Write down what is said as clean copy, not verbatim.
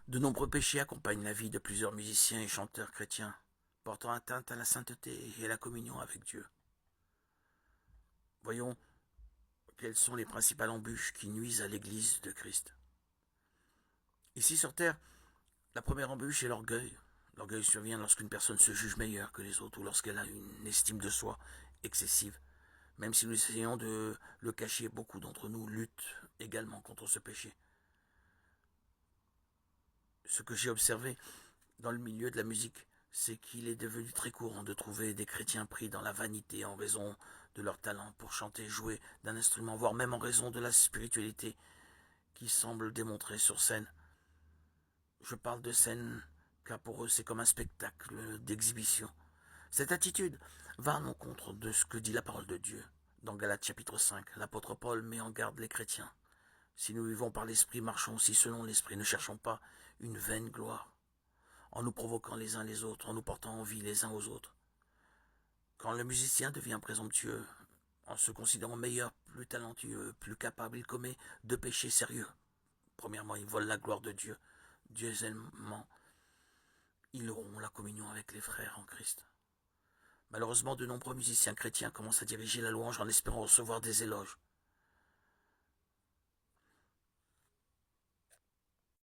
De nombreux péchés accompagnent la vie de plusieurs musiciens et chanteurs chrétiens, portant atteinte à la sainteté et à la communion avec Dieu. Voyons quelles sont les principales embûches qui nuisent à l'Église de Christ. Ici sur Terre, la première embûche est l'orgueil. L'orgueil survient lorsqu'une personne se juge meilleure que les autres ou lorsqu'elle a une estime de soi excessive. Même si nous essayons de le cacher, beaucoup d'entre nous luttent également contre ce péché. Ce que j'ai observé dans le milieu de la musique, c'est qu'il est devenu très courant de trouver des chrétiens pris dans la vanité en raison de leur talent pour chanter, jouer d'un instrument, voire même en raison de la spiritualité qui semble démontrer sur scène. Je parle de scène car pour eux c'est comme un spectacle d'exhibition. Cette attitude va à l'encontre de ce que dit la parole de Dieu. Dans Galates chapitre 5, l'apôtre Paul met en garde les chrétiens. Si nous vivons par l'esprit, marchons aussi selon l'esprit, ne cherchons pas une vaine gloire, en nous provoquant les uns les autres, en nous portant envie les uns aux autres. Quand le musicien devient présomptueux, en se considérant meilleur, plus talentueux, plus capable, il commet deux péchés sérieux. Premièrement, il vole la gloire de Dieu. Deuxièmement, il rompt la communion avec les frères en Christ. Malheureusement, de nombreux musiciens chrétiens commencent à diriger la louange en espérant recevoir des éloges.